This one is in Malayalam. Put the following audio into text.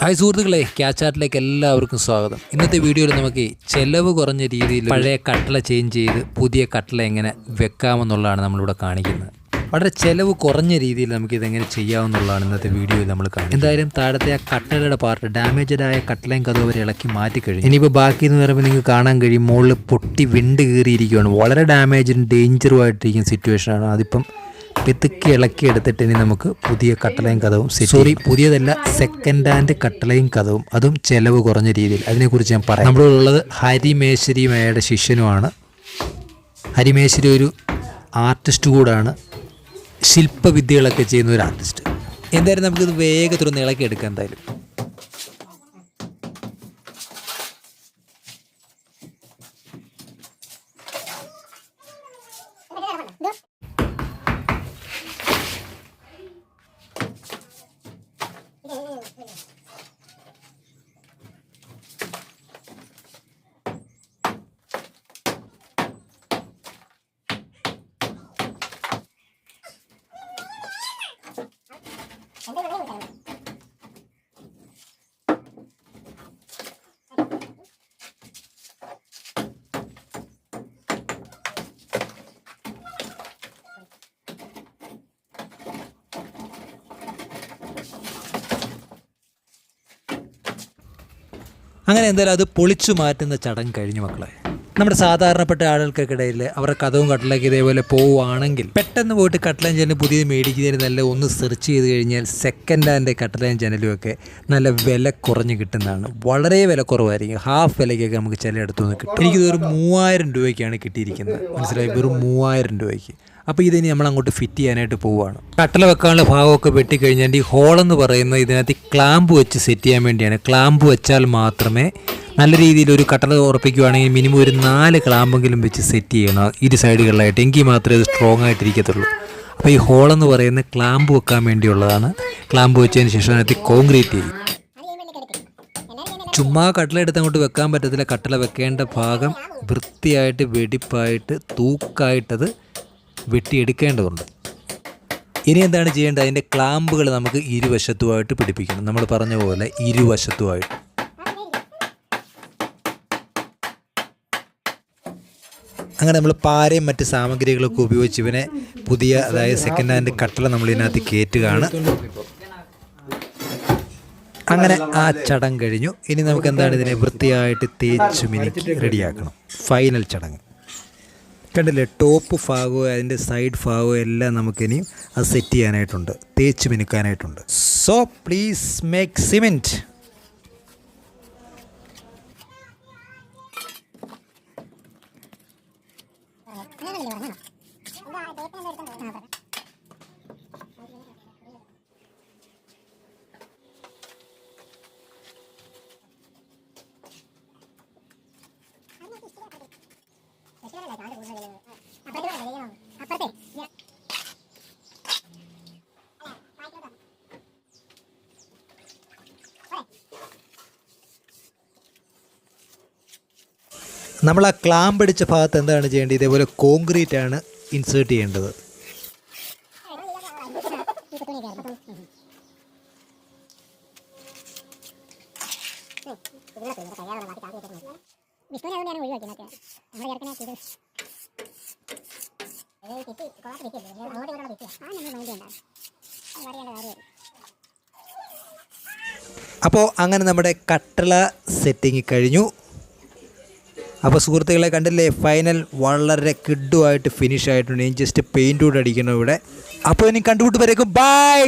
ഹായ് സുഹൃത്തുക്കളെ, ക്യാച്ചാറ്റിലേക്ക് എല്ലാവർക്കും സ്വാഗതം. ഇന്നത്തെ വീഡിയോയിൽ നമുക്ക് ചിലവ് കുറഞ്ഞ രീതിയിൽ പഴയ കട്ടള ചേഞ്ച് ചെയ്ത് പുതിയ കട്ടള എങ്ങനെ വെക്കാമെന്നുള്ളതാണ് നമ്മളിവിടെ കാണിക്കുന്നത്. വളരെ ചിലവ് കുറഞ്ഞ രീതിയിൽ നമുക്കിതെങ്ങനെ ചെയ്യാമെന്നുള്ളതാണ് ഇന്നത്തെ വീഡിയോയിൽ നമ്മൾ കാണുന്നത്. എന്തായാലും താഴത്തെ ആ കട്ടളയുടെ പാർട്ട് ഡാമേജഡായ കട്ടളയും കഥവും വരെ ഇളക്കി മാറ്റിക്കഴിഞ്ഞു. ഇനിയിപ്പോൾ ബാക്കി എന്ന് പറയുമ്പോൾ നിങ്ങൾക്ക് കാണാൻ കഴിയും മുകളിൽ പൊട്ടി വിണ്ട് കീറിയിരിക്കുകയാണ്. വളരെ ഡാമേജും ഡേഞ്ചറുമായിട്ടിരിക്കുന്ന സിറ്റുവേഷനാണ്. അതിപ്പം പിതുക്കി ഇളക്കി എടുത്തിട്ട് ഇനി നമുക്ക് പുതിയ കട്ടളയും കഥവും പുതിയതല്ല, സെക്കൻഡ് ഹാൻഡ് കട്ടളയും കഥവും, അതും ചിലവ് കുറഞ്ഞ രീതിയിൽ. അതിനെക്കുറിച്ച് ഞാൻ പറയാം. നമ്മളുള്ളത് ഹരിമേശ്വരിയും അയാളുടെ ശിഷ്യനുമാണ്. ഹരിമേശ്വരി ഒരു ആർട്ടിസ്റ്റ് കൂടാണ്, ശില്പവിദ്യകളൊക്കെ ചെയ്യുന്ന ഒരു ആർട്ടിസ്റ്റ്. എന്തായാലും നമുക്കിത് വേഗത്തിലൊന്ന് ഇളക്കി എടുക്കാം. എന്തായാലും അങ്ങനെ എന്തായാലും അത് പൊളിച്ചു മാറ്റുന്ന ചടങ്ങ് കഴിഞ്ഞു മക്കളെ. നമ്മുടെ സാധാരണപ്പെട്ട ആളുകൾക്കിടയിൽ അവരുടെ കഥവും കട്ടലൊക്കെ ഇതേപോലെ പോവുകയാണെങ്കിൽ പെട്ടെന്ന് പോയിട്ട് കട്ടലയും ജനലും പുതിയത് മേടിക്കുന്നതിന് നല്ല ഒന്ന് സെർച്ച് ചെയ്ത് കഴിഞ്ഞാൽ സെക്കൻഡ് ഹാൻഡ് കട്ടലയും ജനലും ഒക്കെ നല്ല വില കുറഞ്ഞ് കിട്ടുന്നതാണ്. വളരെ വില കുറവായിരിക്കും. ഹാഫ് വിലയ്ക്കൊക്കെ നമുക്ക് ചിലയിടത്തു നിന്ന് കിട്ടും. എനിക്കിതൊരു 3000 രൂപയ്ക്കാണ് കിട്ടിയിരിക്കുന്നത്. മനസ്സിലായി, വെറും 3000 രൂപയ്ക്ക്. അപ്പോൾ ഇതിനി നമ്മൾ അങ്ങോട്ട് ഫിറ്റ് ചെയ്യാനായിട്ട് പോവുകയാണ്. കട്ടല വെക്കാനുള്ള ഭാഗമൊക്കെ വെട്ടിക്കഴിഞ്ഞാൽ ഈ ഹോളെന്ന് പറയുന്നത് ഇതിനകത്ത് ക്ലാമ്പ് വെച്ച് സെറ്റ് ചെയ്യാൻ വേണ്ടിയാണ്. ക്ലാമ്പ് വെച്ചാൽ മാത്രമേ നല്ല രീതിയിൽ ഒരു കട്ടല ഉറപ്പിക്കുകയാണെങ്കിൽ മിനിമം ഒരു 4 ക്ലാമ്പെങ്കിലും വെച്ച് സെറ്റ് ചെയ്യണം ഇരു സൈഡുകളിലായിട്ട്. എങ്കിൽ മാത്രമേ അത് സ്ട്രോങ് ആയിട്ടിരിക്കത്തുള്ളൂ. അപ്പോൾ ഈ ഹോളെന്ന് പറയുന്നത് ക്ലാമ്പ് വെക്കാൻ വേണ്ടിയുള്ളതാണ്. ക്ലാമ്പ് വെച്ചതിന് ശേഷം അതിനകത്ത് കോൺക്രീറ്റ് ചെയ്യും. ചുമ്മാ കട്ടല എടുത്ത് അങ്ങോട്ട് വെക്കാൻ പറ്റത്തില്ല. കട്ടല വെക്കേണ്ട ഭാഗം വൃത്തിയായിട്ട് വെടിപ്പായിട്ട് തൂക്കായിട്ടത് വെട്ടിയെടുക്കേണ്ടതുണ്ട്. ഇനി എന്താണ് ചെയ്യേണ്ടത്? അതിൻ്റെ ക്ലാമ്പുകൾ നമുക്ക് ഇരുവശത്തുമായിട്ട് പിടിപ്പിക്കണം. നമ്മൾ പറഞ്ഞ പോലെ ഇരുവശത്തുമായിട്ട്. അങ്ങനെ നമ്മൾ പാരയും മറ്റ് സാമഗ്രികളൊക്കെ ഉപയോഗിച്ച് ഇവനെ പുതിയ, അതായത് സെക്കൻഡ് ഹാൻഡ് കട്ടല നമ്മൾ ഇതിനകത്ത് കയറ്റുകയാണ്. അങ്ങനെ ആ ചടങ്ങ് കഴിഞ്ഞു. ഇനി നമുക്ക് എന്താണ് ഇതിനെ വൃത്തിയായിട്ട് തേച്ച് മിനുക്കി റെഡിയാക്കണം. ഫൈനൽ ചടങ്ങ് കണ്ടില്ലേ? ടോപ്പ് ഭാഗവും അതിൻ്റെ സൈഡ് ഭാഗവും എല്ലാം നമുക്കിനി അത് സെറ്റ് ചെയ്യാനായിട്ടുണ്ട്, തേച്ച് മിനുക്കാനായിട്ടുണ്ട്. So please make cement. നമ്മൾ ആ ക്ലാമ്പ് അടിച്ച ഭാഗത്ത് എന്താണ് ചെയ്യേണ്ടത്? ഇതേപോലെ കോൺക്രീറ്റ് ആണ് ഇൻസേർട്ട് ചെയ്യേണ്ടത്. അപ്പോൾ അങ്ങനെ നമ്മുടെ കട്ടള സെറ്റിങ് കഴിഞ്ഞു. അപ്പോൾ സുഹൃത്തുക്കളെ കണ്ടില്ലേ, ഫൈനൽ വളരെ കിഡുമായിട്ട് ഫിനിഷ് ആയിട്ടുണ്ട്. ഇനി ജസ്റ്റ് പെയിൻറ് കൂടെ അടിക്കണം ഇവിടെ. അപ്പോൾ ഇനി കണ്ടുപിട്ട് വരേക്കും. ബൈ.